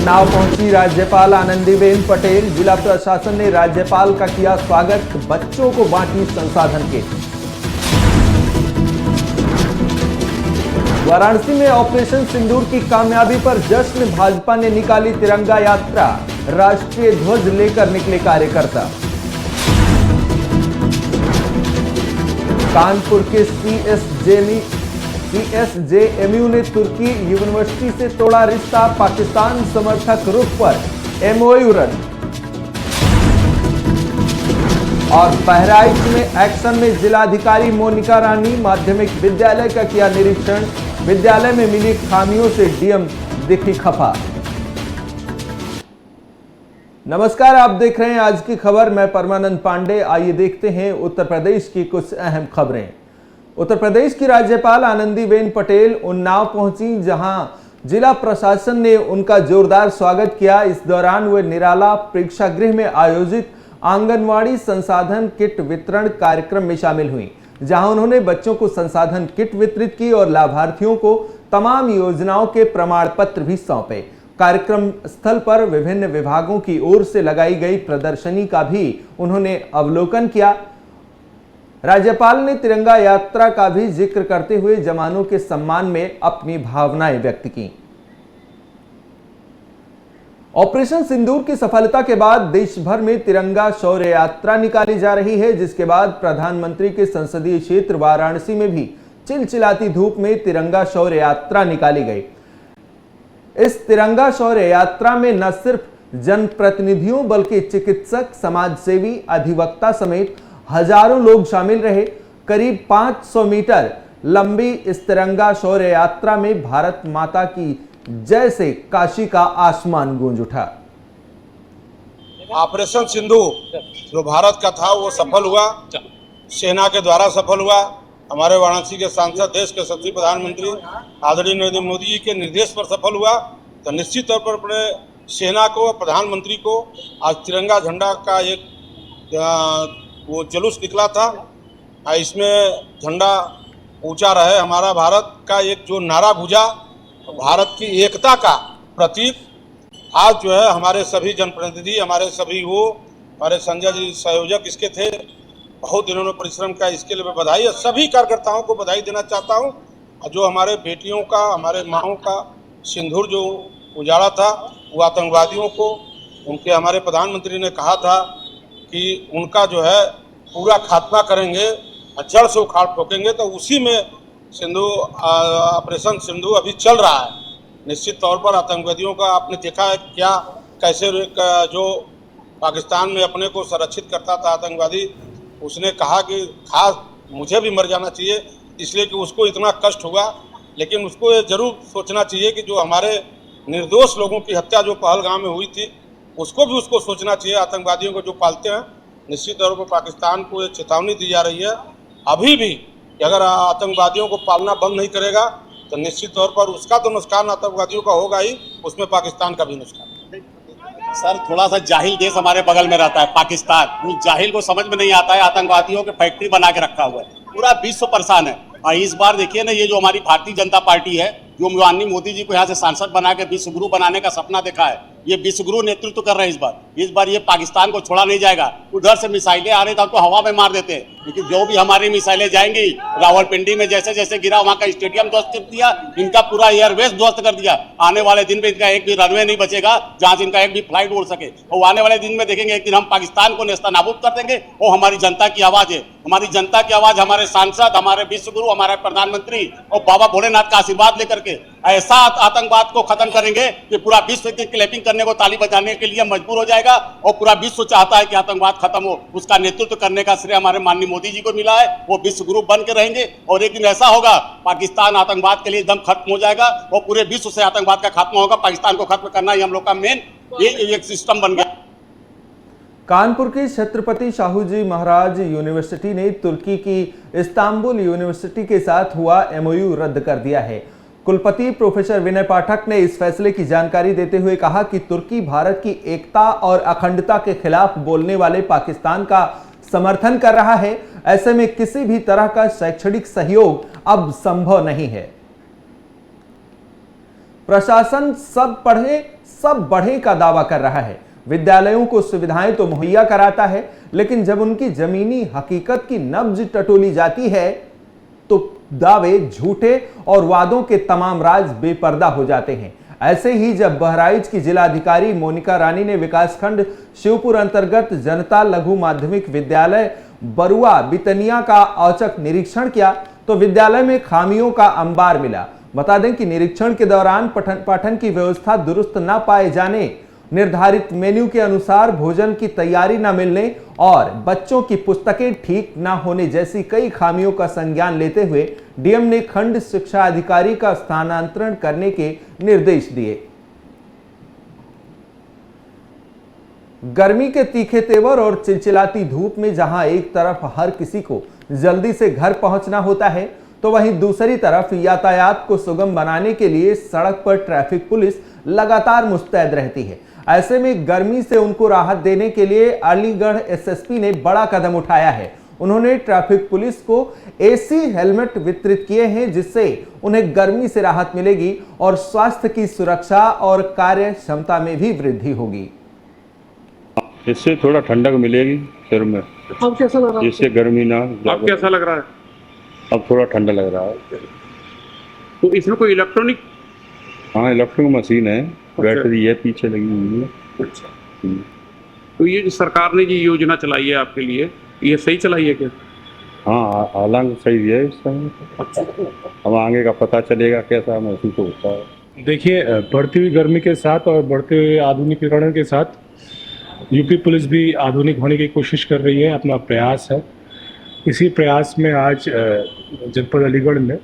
उन्नाव पहुंची राज्यपाल आनंदीबेन पटेल। जिला प्रशासन ने राज्यपाल का किया स्वागत, बच्चों को बांटी संसाधन किट। वाराणसी में ऑपरेशन सिंदूर की कामयाबी पर जश्न, भाजपा ने निकाली तिरंगा यात्रा, राष्ट्रीय ध्वज लेकर निकले कार्यकर्ता। कानपुर के सीएसजेएमयू ने तुर्की यूनिवर्सिटी से तोड़ा रिश्ता, पाकिस्तान समर्थक रुख पर एमओयू रद्द। और बहराइच में एक्शन में जिलाधिकारी मोनिका रानी, माध्यमिक विद्यालय का किया निरीक्षण, विद्यालय में मिली खामियों से डीएम दिखी खफा। नमस्कार, आप देख रहे हैं आज की खबर। मैं परमानंद पांडे। आइए देखते हैं उत्तर प्रदेश की कुछ अहम खबरें। उत्तर प्रदेश की राज्यपाल आनंदीबेन पटेल उन्नाव पहुंची, जहां जिला प्रशासन ने उनका जोरदार स्वागत किया। इस दौरान वे निराला प्रेक्षागृह में आयोजित आंगनवाड़ी संसाधन किट वितरण कार्यक्रम में शामिल हुई, जहां उन्होंने बच्चों को संसाधन किट वितरित की और लाभार्थियों को तमाम योजनाओं के प्रमाण पत्र भी सौंपे। कार्यक्रम स्थल पर विभिन्न विभागों की ओर से लगाई गई प्रदर्शनी का भी उन्होंने अवलोकन किया। राज्यपाल ने तिरंगा यात्रा का भी जिक्र करते हुए जवानों के सम्मान में अपनी भावनाएं व्यक्त की। ऑपरेशन सिंदूर की सफलता के बाद देश भर में तिरंगा शौर्य यात्रा निकाली जा रही है, जिसके बाद प्रधानमंत्री के संसदीय क्षेत्र वाराणसी में भी चिलचिलाती धूप में तिरंगा शौर्य यात्रा निकाली गई। इस तिरंगा शौर्य यात्रा में न सिर्फ जनप्रतिनिधियों बल्कि चिकित्सक, समाजसेवी, अधिवक्ता समेत हजारों लोग शामिल रहे। करीब 500 मीटर लंबी इस तिरंगा शौर्य यात्रा में भारत माता की जय से काशी का आसमान गूंज उठा। ऑपरेशन सिंदूर जो भारत का था वो सफल हुआ, सेना के द्वारा सफल हुआ। हमारे वाराणसी के सांसद, देश के सचिव, प्रधानमंत्री आदरणीय नरेंद्र मोदी जी के निर्देश पर सफल हुआ। तो निश्चित तौर पर अपने सेना को, प्रधानमंत्री को आज तिरंगा झंडा का एक वो जुलूस निकला था। इसमें झंडा ऊंचा रहे, हमारा भारत का एक जो नारा गूंजा, भारत की एकता का प्रतीक। आज जो है हमारे सभी जनप्रतिनिधि, हमारे सभी हमारे संजय जी संयोजक इसके थे, बहुत इन्होंने परिश्रम किया। इसके लिए मैं बधाई है, सभी कार्यकर्ताओं को बधाई देना चाहता हूं। जो हमारे बेटियों का, हमारे माओं का सिंदूर जो उजाड़ा था, वो आतंकवादियों को, उनके हमारे प्रधानमंत्री ने कहा था कि उनका जो है पूरा खात्मा करेंगे, जड़ से उखाड़ ठोकेंगे। तो उसी में ऑपरेशन सिंदूर अभी चल रहा है। निश्चित तौर पर आतंकवादियों का आपने देखा है क्या, कैसे जो पाकिस्तान में अपने को संरक्षित करता था आतंकवादी, उसने कहा कि खास मुझे भी मर जाना चाहिए, इसलिए कि उसको इतना कष्ट हुआ। लेकिन उसको ये जरूर सोचना चाहिए कि जो हमारे निर्दोष लोगों की हत्या जो पहलगाम में हुई थी, उसको भी उसको सोचना चाहिए। आतंकवादियों को जो पालते हैं, निश्चित तौर पर पाकिस्तान को एक चेतावनी दी जा रही है अभी भी कि अगर आतंकवादियों को पालना बंद नहीं करेगा तो निश्चित तौर पर उसका तो नुकसान आतंकवादियों का होगा ही, उसमें पाकिस्तान का भी नुकसान। सर, थोड़ा सा जाहिल देश हमारे बगल में रहता है पाकिस्तान। उस जाहिल को समझ में नहीं आता है आतंकवादियों के फैक्ट्री बना के रखा हुआ है, पूरा विश्व परेशान है। और इस बार देखिए ना, ये जो हमारी भारतीय जनता पार्टी है, जो माननीय मोदी जी को यहाँ से सांसद बना के विश्व गुरु बनाने का सपना देखा है, ये विश्व गुरु नेतृत्व कर रहे हैं। इस बार ये पाकिस्तान को छोड़ा नहीं जाएगा। उधर से मिसाइलें आ रही था तो हवा में मार देते हैं, लेकिन जो भी हमारी मिसाइलें जाएंगी, रावलपिंडी में जैसे जैसे गिरा, वहां का स्टेडियम ध्वस्त कर दिया, इनका पूरा एयरवेज ध्वस्त कर दिया। आने वाले दिन में इनका एक भी रनवे नहीं बचेगा जहां से इनका एक भी फ्लाइट उड़ सके। और आने वाले दिन में देखेंगे एक दिन हम पाकिस्तान को नेस्तनाबूद कर देंगे। और हमारी जनता की आवाज है, हमारी जनता की आवाज, हमारे सांसद, हमारे विश्व गुरु, हमारे प्रधानमंत्री और बाबा भोलेनाथ का आशीर्वाद लेकर के ऐसा आतंकवाद को खत्म करेंगे कि पूरा विश्व की क्लैपिंग करने को, ताली बजाने के लिए मजबूर हो जाएगा। और पूरा विश्व चाहता है कि आतंकवाद खत्म हो। उसका नेतृत्व करने का श्रेय हमारे माननीय मोदी जी को मिला है। वो विश्व गुरु बन के रहेंगे और एक दिन ऐसा होगा पाकिस्तान आतंकवाद के लिए एकदम खत्म हो जाएगा और पूरे विश्व से आतंकवाद का खात्मा होगा। पाकिस्तान को खत्म करना ही हम लोग का मेन एक सिस्टम बन गया। कानपुर की छत्रपति शाहूजी महाराज यूनिवर्सिटी ने तुर्की की इस्तांबुल यूनिवर्सिटी के साथ हुआ एमओयू रद्द कर दिया है। कुलपति प्रोफेसर विनय पाठक ने इस फैसले की जानकारी देते हुए कहा कि तुर्की भारत की एकता और अखंडता के खिलाफ बोलने वाले पाकिस्तान का समर्थन कर रहा है। ऐसे में किसी भी तरह का शैक्षणिक सहयोग अब संभव नहीं है। प्रशासन सब पढ़े सब बढ़े का दावा कर रहा है। विद्यालयों को सुविधाएं तो मुहैया कराता है, लेकिन जब उनकी जमीनी हकीकत की नब्ज टटोली जाती है तो दावे झूठे और वादों के तमाम राज बेपर्दा हो जाते हैं। ऐसे ही जब बहराइच की जिलाधिकारी मोनिका रानी ने विकासखंड शिवपुर अंतर्गत जनता लघु माध्यमिक विद्यालय बरुआ बितनिया का औचक निरीक्षण किया तो विद्यालय में खामियों का अंबार मिला। बता दें कि निरीक्षण के दौरान पठन पाठन की व्यवस्था दुरुस्त न पाए जाने, निर्धारित मेन्यू के अनुसार भोजन की तैयारी न मिलने और बच्चों की पुस्तकें ठीक न होने जैसी कई खामियों का संज्ञान लेते हुए डीएम ने खंड शिक्षा अधिकारी का स्थानांतरण करने के निर्देश दिए। गर्मी के तीखे तेवर और चिलचिलाती धूप में जहां एक तरफ हर किसी को जल्दी से घर पहुंचना होता है, तो वहीं दूसरी तरफ यातायात को सुगम बनाने के लिए सड़क पर ट्रैफिक पुलिस लगातार मुस्तैद रहती है। ऐसे में गर्मी से उनको राहत देने के लिए अलीगढ़ एसएसपी ने बड़ा कदम उठाया है। उन्होंने ट्रैफिक पुलिस को एसी हेलमेट वितरित किए हैं, जिससे उन्हें गर्मी से राहत मिलेगी और स्वास्थ्य की सुरक्षा और कार्य क्षमता में भी वृद्धि होगी। इससे थोड़ा ठंडक मिलेगी सिर में। अब कैसा लग रहा है? इससे गर्मी ना अब कैसा लग रहा है? अब थोड़ा ठंडा लग रहा है। तो इसमें कोई इलेक्ट्रॉनिक? हाँ, इलेक्ट्रॉनिक मशीन है, बैटरी है पीछे लगी हुई है। अच्छा। तो ये जो सरकार ने ये योजना चलाई है आपके लिए, ये सही चलाई है क्या? हाँ, हालांकि सही है इस समय। अच्छा। अब आगे का पता चलेगा कैसा महसूस होता है। देखिए, बढ़ती हुई गर्मी के साथ और बढ़ते हुए आधुनिकीकरण के साथ यूपी पुलिस भी आधुनिक होने की कोशिश कर रही है, अपना प्रयास है। इसी प्रयास में आज जनपद अलीगढ़ में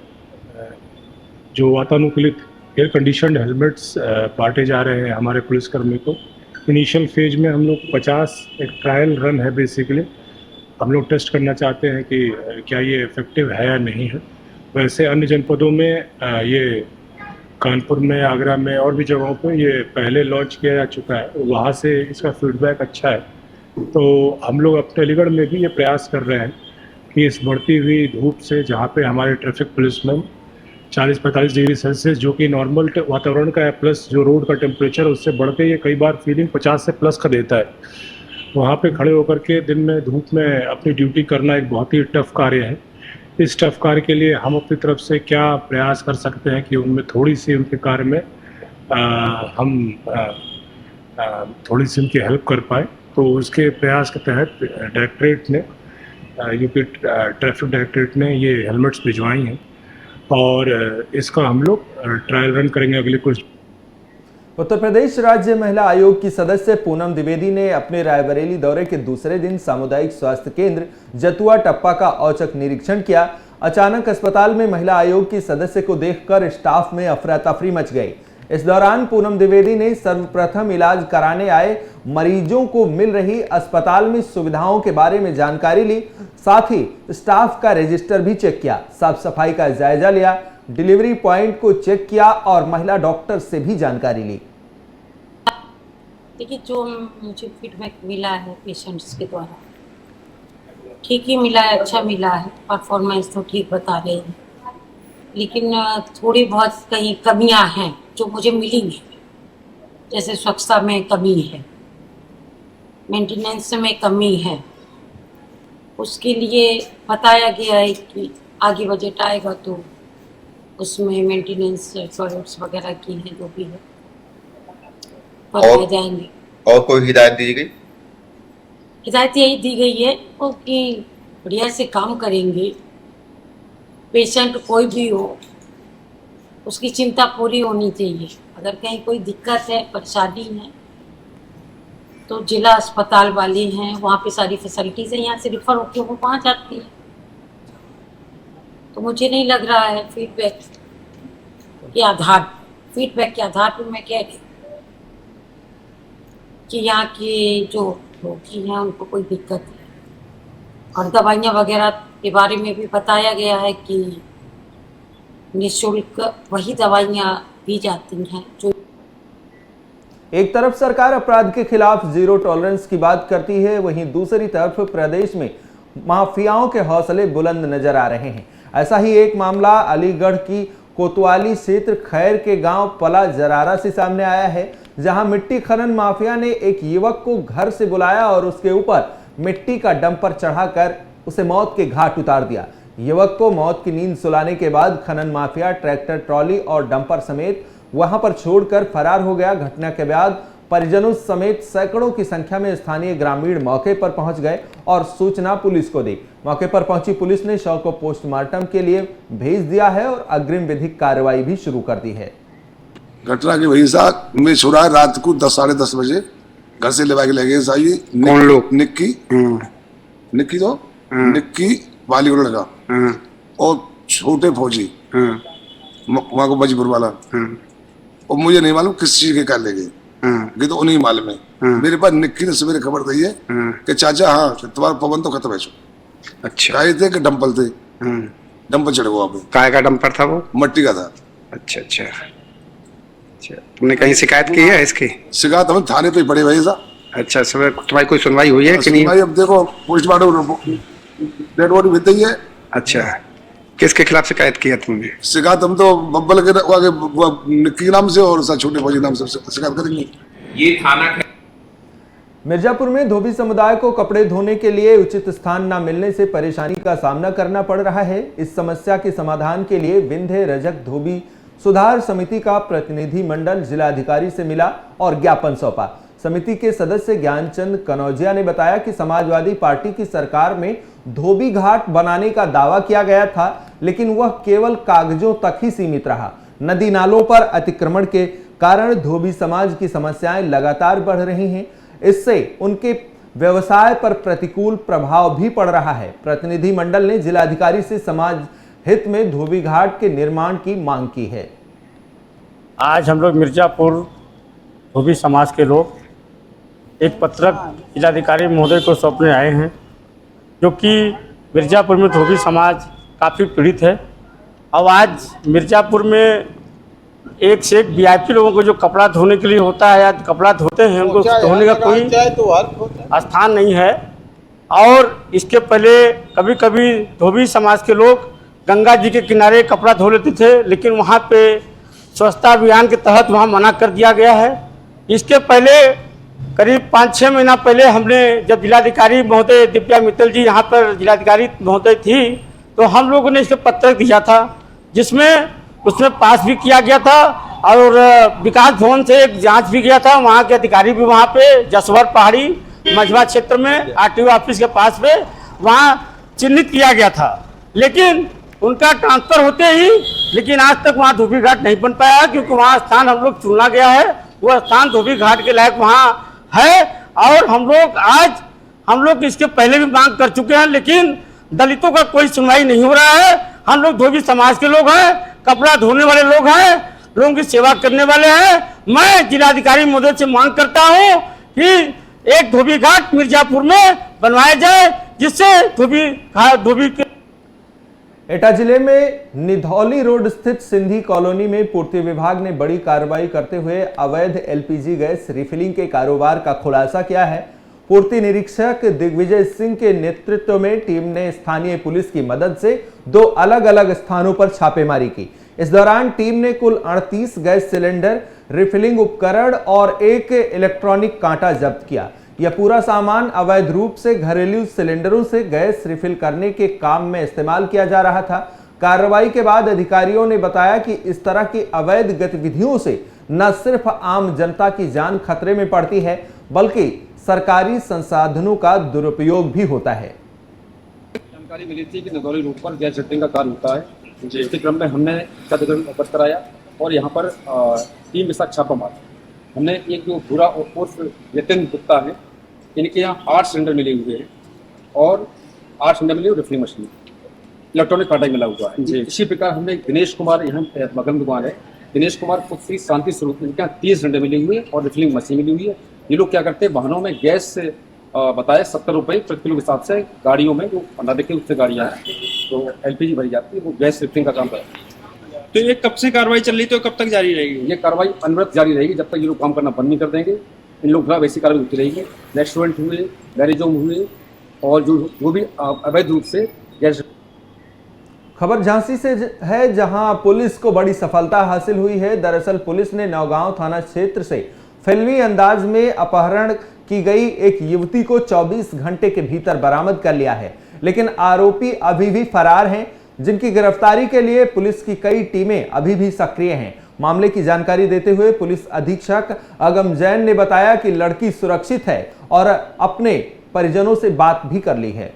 जो वातानुकूलित एयर कंडीशनड हेलमेट्स बांटे जा रहे हैं हमारे पुलिसकर्मी को। इनिशियल फेज में हम लोग 50 एक ट्रायल रन है, बेसिकली हम लोग टेस्ट करना चाहते हैं कि क्या ये इफेक्टिव है या नहीं है। वैसे अन्य जनपदों में ये कानपुर में, आगरा में और भी जगहों पर ये पहले लॉन्च किया जा चुका है, वहाँ से इसका फीडबैक अच्छा है। तो हम लोग अपने अलीगढ़ में भी ये प्रयास कर रहे हैं कि इस बढ़ती हुई धूप से, जहाँ पे हमारे ट्रैफिक पुलिसमैन 40-45 डिग्री सेल्सियस जो कि नॉर्मल वातावरण का है, प्लस जो रोड का टेम्परेचर उससे बढ़ के ये कई बार फीलिंग 50 से प्लस का देता है, वहाँ पे खड़े होकर के दिन में धूप में अपनी ड्यूटी करना एक बहुत ही टफ कार्य है। इस टफ कार्य के लिए हम अपनी तरफ से क्या प्रयास कर सकते हैं कि उनमें थोड़ी सी उनके कार्य में थोड़ी सी उनकी हेल्प कर पाए। तो उसके प्रयास के तहत डायरेक्टरेट ने, यूपी ट्रैफिक डायरेक्टरेट ने ये हेलमेट्स भिजवाई हैं और इसका हम लोग ट्रायल रन करेंगे अगले कुछ। उत्तर प्रदेश राज्य महिला आयोग की सदस्य पूनम द्विवेदी ने अपने रायबरेली दौरे के दूसरे दिन सामुदायिक स्वास्थ्य केंद्र जतुआ टप्पा का औचक निरीक्षण किया। अचानक अस्पताल में महिला आयोग की सदस्य को देखकर स्टाफ में अफरा तफरी मच गई। इस दौरान पूनम द्विवेदी ने सर्वप्रथम इलाज कराने आए मरीजों को मिल रही अस्पताल में सुविधाओं के बारे में जानकारी ली, साथ ही स्टाफ का रजिस्टर भी चेक किया, साफ सफाई का जायजा लिया, डिलीवरी पॉइंट को चेक किया और महिला डॉक्टर से भी जानकारी ली। देखिए, जो मुझे फीडबैक मिला है पेशेंट्स के द्वारा, ठीक ही मिला है, अच्छा मिला है। परफॉर्मेंस तो ठीक बता रहे हैं, लेकिन थोड़ी बहुत कहीं कमियां हैं जो मुझे मिली नहीं। जैसे स्वच्छता में कमी है, मेंटेनेंस में कमी है। उसके लिए बताया गया है कि आगे बजट आएगा तो उसमें मेंटेनेंस टॉयलेट्स वगैरह की है जो भी है बताए जाएंगे। और कोई हिदायत दी गई? हिदायत यही दी गई है कि बढ़िया से काम करेंगे, पेशेंट कोई भी हो उसकी चिंता पूरी होनी चाहिए। अगर कहीं कोई दिक्कत है, परेशानी है, तो जिला अस्पताल वाले हैं, वहाँ पे सारी फैसिलिटीज़ हैं, यहाँ से रिफ़र होकर वो वहाँ जाती है। तो मुझे नहीं लग रहा है फीडबैक के आधार पर मैं कह रही कि यहाँ के जो रोगी हैं उनको कोई दिक्कत है। और दवाइयाँ वगैरह के बारे में भी बताया गया है कि निःशुल्क वही दवाइयाँ दी जाती हैं जो। एक तरफ सरकार अपराध के खिलाफ जीरो टॉलरेंस की बात करती है, वहीं दूसरी तरफ प्रदेश में माफियाओं के हौसले बुलंद नजर आ रहे हैं। ऐसा ही एक मामला अलीगढ़ की कोतवाली क्षेत्र खैर के गांव पला जरारा से सामने आया है, जहां मिट्टी खनन माफिया ने एक युवक को घर से बुलाया और उसके ऊपर मिट्टी का डंपर चढ़ाकर उसे मौत के घाट उतार दिया। युवक को मौत की नींद सुलाने के बाद खनन माफिया ट्रैक्टर, ट्रॉली और डंपर समेत वहां पर छोड़कर फरार हो गया। घटना के बाद परिजनों समेत सैकड़ों की संख्या में स्थानीय ग्रामीण मौके पर पहुंच गए और सूचना पुलिस को दी। मौके पर पहुंची पुलिस ने शव को पोस्टमार्टम के लिए भेज दिया है और अग्रिम विधिक कार्रवाई भी शुरू कर दी है। घटना की वजह से मैं छुड़ा रात को 10 साढ़े 10 बजे घर से लेवा के लगे साई। कौन लोग? निक्की तो निक्की वाली को लड़का और छोटे फौजी वहां को मजबूर वाला, और मुझे नहीं मालूम किस चीज के कर ले गए, ये तो उन्हीं मालूम है। मेरे पास निक्की ने सवेरे खबर दी है कि चाचा हाँ तुम्हारा पवन तो खत्म है। अच्छा, काय थे कि डंपल थे, डंपल चढ़े हुआ पे। काय का डंपर था वो? मट्टी का था। अच्छा अच्छा अच्छा, तुमने कहीं शिकायत की है इसकी? शिकायत हम थाने पे पड़े भाई साहब। अच्छा, सुबह तुम्हारी कोई सुनवाई हुई है कि नहीं? भाई अब देखो पोस्टमार्टम डेड बॉडी मिलती है। अच्छा, किसके खिलाफ शिकायत की है तुमने? शिकायत हम तो बब्बल के निक्की नाम से और छोटे फौजी नाम से शिकायत करेंगे। ये थाना मिर्जापुर में धोबी समुदाय को कपड़े धोने के लिए उचित स्थान न मिलने से परेशानी का सामना करना पड़ रहा है। इस समस्या के समाधान के लिए विंध्य रजक धोबी सुधार समिति का प्रतिनिधि मंडल जिलाधिकारी से मिला और ज्ञापन सौंपा। समिति के सदस्य ज्ञानचंद कनौजिया ने बताया कि समाजवादी पार्टी की सरकार में धोबी घाट बनाने का दावा किया गया था, लेकिन वह केवल कागजों तक ही सीमित रहा। नदी नालों पर अतिक्रमण के कारण धोबी समाज की समस्याएं लगातार बढ़ रही हैं। इससे उनके व्यवसाय पर प्रतिकूल प्रभाव भी पड़ रहा है। प्रतिनिधि मंडल ने जिलाधिकारी से समाज हित में धोबी घाट के निर्माण की मांग की है। आज हम लोग मिर्जापुर धोबी समाज के लोग एक पत्रक जिलाधिकारी महोदय को सौंपने आए हैं, जो कि मिर्जापुर में धोबी समाज काफ़ी पीड़ित है। अब आज मिर्जापुर में एक से एक वीआईपी लोगों को जो कपड़ा धोने के लिए होता है या कपड़ा धोते हैं, उनको धोने का कोई स्थान नहीं है। और इसके पहले कभी कभी धोबी समाज के लोग गंगा जी के किनारे कपड़ा धो लेते थे, लेकिन वहाँ पे स्वच्छता अभियान के तहत वहाँ मना कर दिया गया है। इसके पहले करीब 5-6 महीना पहले हमने जब जिलाधिकारी महोदय दिव्या मित्तल जी यहाँ पर जिलाधिकारी महोदय थी, तो हम लोगों ने इसके पत्र दिया था, जिसमें उसमें पास भी किया गया था और विकास भवन से एक जांच भी गया था। वहाँ के अधिकारी भी वहाँ पे जसवर पहाड़ी मझवा क्षेत्र में आरटीओ ऑफिस के पास में वहाँ चिन्हित किया गया था, लेकिन उनका ट्रांसफर होते ही लेकिन आज तक वहाँ धोबी घाट नहीं बन पाया, क्योंकि वहाँ स्थान हम लोग चुना गया है, वह स्थान धोबी घाट के लायक वहाँ है। और हम लोग इसके पहले भी मांग कर चुके हैं, लेकिन दलितों का कोई सुनवाई नहीं हो रहा है। हम लोग धोबी समाज के लोग हैं, कपड़ा धोने वाले लोग हैं, लोगों की सेवा करने वाले हैं। मैं जिलाधिकारी महोदय से मांग करता हूं कि एक धोबी घाट मिर्जापुर में बनवाया जाए, जिससे धोबी के एटा जिले में निधौली रोड स्थित सिंधी कॉलोनी में पूर्ति विभाग ने बड़ी कार्रवाई करते हुए अवैध एलपीजी गैस रिफिलिंग के कारोबार का खुलासा किया है। पूर्ति निरीक्षक दिग्विजय सिंह के नेतृत्व में टीम ने स्थानीय पुलिस की मदद से 2 अलग अलग स्थानों पर छापेमारी की। इस दौरान टीम ने कुल 38 गैस सिलेंडर, रिफिलिंग उपकरण और एक इलेक्ट्रॉनिक कांटा जब्त किया। यह पूरा सामान अवैध रूप से घरेलू सिलेंडरों से गैस रिफिल करने के काम में इस्तेमाल किया जा रहा था। कार्रवाई के बाद अधिकारियों ने बताया कि इस तरह की अवैध गतिविधियों से न सिर्फ आम जनता की जान खतरे में पड़ती है, बल्कि सरकारी संसाधनों का दुरुपयोग भी होता है। जानकारी मिली थी कि निधौली रोड पर गैस शिफ्टिंग का कार्य होता है। इसके क्रम में हमने अवगत कराया और यहाँ पर टीम के साथ छापा मारा। हमने एक जो भूरा उर्फ यतिन गुप्ता है, इनके यहाँ 8 सिलेंडर मिले हुए हैं और 8 सिलेंडर मिले रिफिलिंग मशीन, इलेक्ट्रॉनिक कांटा मिला हुआ है। इसी प्रकार हमने दिनेश कुमार, यहाँ मगन दुकान है, दिनेश कुमार पुत्री शांति स्वरूप, इनके यहाँ 30 सिलेंडर मिले हुए हैं और रिफिलिंग मशीन मिली हुई है। ये लोग क्या करते हैं, वाहनों में गैस से बताए 70 रुपये प्रति किलो के हिसाब से गाड़ियों में जो अंदाजे के उससे गाड़ियाँ हैं तो एलपीजी भरी जाती है, वो गैस रिफिलिंग का काम करते हैं। तो ये कब से कार्रवाई चल रही, तो कब तक जारी रहेगी? ये कार्रवाई अनवरत जारी रहेगी जब तक ये लोग काम करना बंद नहीं कर देंगे। इन लोग खिलाफ ऐसी कार्रवाई होती रहेगी। रेस्टोरेंट हुए, गैरेज होम हुए और जो भी अवैध रूप से गैस खबर झांसी से है, जहां पुलिस को बड़ी सफलता हासिल हुई है। दरअसल पुलिस ने नौगांव थाना क्षेत्र से फिल्मी अंदाज में अपहरण की गई एक युवती को 24 घंटे के भीतर बरामद कर लिया है, लेकिन आरोपी अभी भी फरार हैं, जिनकी गिरफ्तारी के लिए पुलिस की कई टीमें अभी भी सक्रिय हैं। मामले की जानकारी देते हुए पुलिस अधीक्षक अगम जैन ने बताया कि लड़की सुरक्षित है और अपने परिजनों से बात भी कर ली है।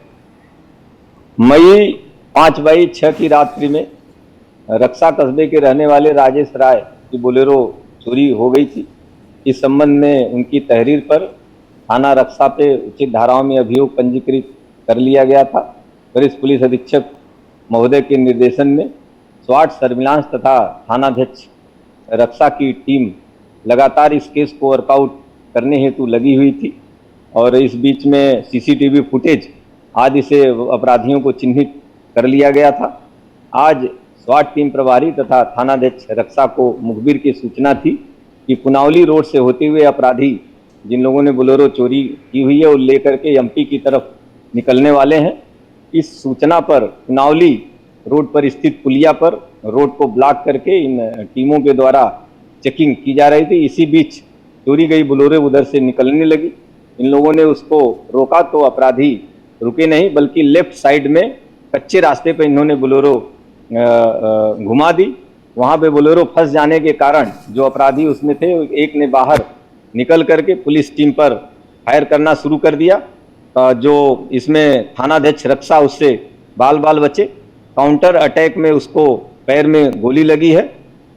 मई 5/6 की रात्रि में रक्षा कस्बे के रहने वाले राजेश राय की बोलेरो चोरी हो गई थी। इस संबंध में उनकी तहरीर पर थाना रक्षा पे उचित धाराओं में अभियोग पंजीकृत कर लिया गया था। वरिष्ठ पुलिस अधीक्षक महोदय के निर्देशन में स्वाट सर्विलांस तथा थानाध्यक्ष रक्षा की टीम लगातार इस केस को वर्कआउट करने हेतु लगी हुई थी और इस बीच में सीसीटीवी फुटेज आदि से अपराधियों को चिन्हित कर लिया गया था। आज स्वाट टीम प्रभारी तथा थानाध्यक्ष रक्षा को मुखबिर की सूचना थी कि पुनावली रोड से होते हुए अपराधी जिन लोगों ने बोलेरो चोरी की हुई है वो लेकर के एमपी की तरफ निकलने वाले हैं। इस सूचना पर पुनावली रोड पर स्थित पुलिया पर रोड को ब्लॉक करके इन टीमों के द्वारा चेकिंग की जा रही थी। इसी बीच चोरी गई बोलेरो उधर से निकलने लगी। इन लोगों ने उसको रोका तो अपराधी रुके नहीं, बल्कि लेफ्ट साइड में कच्चे रास्ते पर इन्होंने बोलेरो घुमा दी। वहां पे बोलेरो फंस जाने के कारण जो अपराधी उसमें थे, एक ने बाहर निकल करके पुलिस टीम पर फायर करना शुरू कर दिया। जो इसमें थानाध्यक्ष रक्षा उससे बाल बचे। काउंटर अटैक में उसको पैर में गोली लगी है।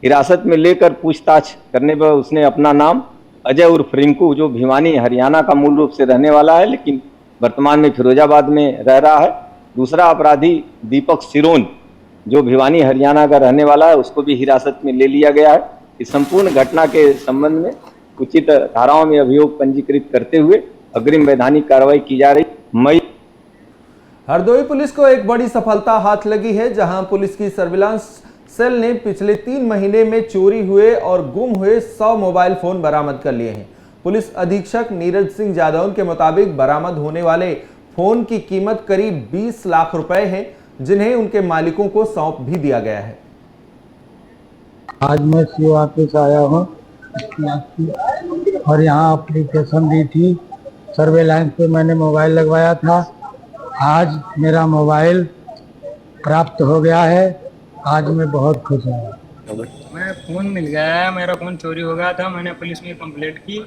हिरासत में लेकर पूछताछ करने पर उसने अपना नाम अजय उर्फ रिंकू, जो भिवानी हरियाणा का मूल रूप से रहने वाला है लेकिन वर्तमान में फिरोजाबाद में रह रहा है। दूसरा अपराधी दीपक सिरोन, जो भिवानी हरियाणा का रहने वाला है, उसको भी हिरासत में ले लिया गया है। इस संपूर्ण घटना के संबंध में उचित धाराओं में अभियोग पंजीकृत करते हुए अग्रिम वैधानिक कार्रवाई की जा रही। हरदोई पुलिस को एक बड़ी सफलता हाथ लगी है, जहां पुलिस की सर्विलांस सेल ने पिछले 3 महीने में चोरी हुए और गुम हुए 100 मोबाइल फोन बरामद कर लिए हैं। पुलिस अधीक्षक नीरज सिंह जादौन के मुताबिक बरामद होने वाले फोन की कीमत करीब 20 लाख रुपए है, जिन्हें उनके मालिकों को सौंप भी दिया गया है। आज मैं सीओ ऑफिस आया हूँ और यहाँ एप्लीकेशन दी थी। सर्वेलांस पे मैंने मोबाइल लगवाया था। आज मेरा मोबाइल प्राप्त हो गया है। आज मैं बहुत खुश हूँ। मैं फ़ोन मिल गया है। मेरा फ़ोन चोरी हो गया था। मैंने पुलिस में कंप्लेंट की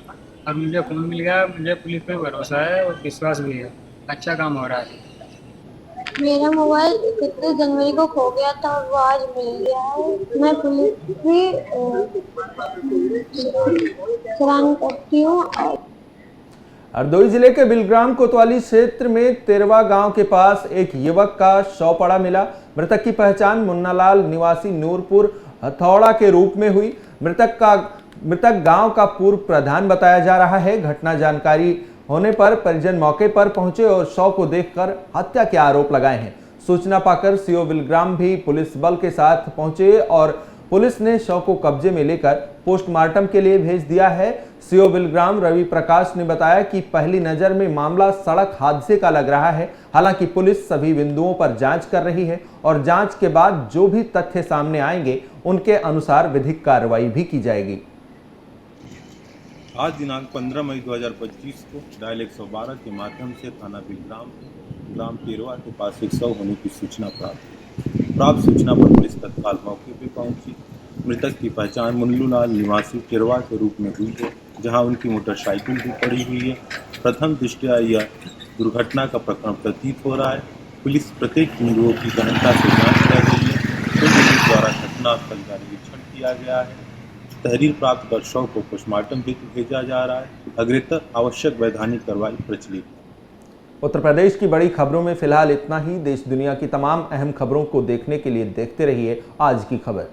और मुझे फ़ोन मिल गया। मुझे पुलिस पे भरोसा है और विश्वास भी है। अच्छा काम हो रहा है। मेरा मोबाइल 31 जनवरी को खो गया था और वो आज मिल गया है। मैं पुलिस की सराहना करती हूँ। हरदोई जिले के बिलग्राम कोतवाली क्षेत्र में तेरवा गांव के पास एक युवक का शव पड़ा मिला। मृतक की पहचान मुन्नालाल निवासी नूरपुर हथौड़ा के रूप में हुई। मृतक गांव का पूर्व प्रधान बताया जा रहा है। घटना जानकारी होने पर परिजन मौके पर पहुंचे और शव को देखकर हत्या के आरोप लगाए हैं। सूचना पाकर सीओ बिलग्राम भी पुलिस बल के साथ पहुंचे और पुलिस ने शव को कब्जे में लेकर पोस्टमार्टम के लिए भेज दिया है। सीओ बिलग्राम रवि प्रकाश ने बताया कि पहली नजर में मामला सड़क हादसे का लग रहा है। हालांकि पुलिस सभी बिंदुओं पर जांच कर रही है और जांच के बाद जो भी तथ्य सामने आएंगे उनके अनुसार विधिक कार्रवाई भी की जाएगी। आज दिनांक 15 मई 2025 को डायल 112 के माध्यम से थाना बिलग्राम ग्राम तेरवा के पास एक शव होने की सूचना प्राप्त सूचना पर पुलिस तत्काल मौके पर पहुंची। मृतक की पहचान मुन्नूलाल निवासी तेरवा के रूप में हुई है, जहां उनकी मोटरसाइकिल भी पड़ी हुई है। प्रथम दृष्टया यह दुर्घटना का प्रकरण प्रतीत हो रहा है। पुलिस प्रत्येक बिंदुओं की गहनता से जांच कर रही है। पुलिस द्वारा घटनास्थल का निरीक्षण किया गया है। तहरीर प्राप्त कर शव को पोस्टमार्टम हेतु भेजा जा रहा है। अग्रेतर आवश्यक वैधानिक कार्रवाई प्रचलित है। उत्तर प्रदेश की बड़ी खबरों में फिलहाल इतना ही। देश दुनिया की तमाम अहम खबरों को देखने के लिए देखते रहिए आज की खबर।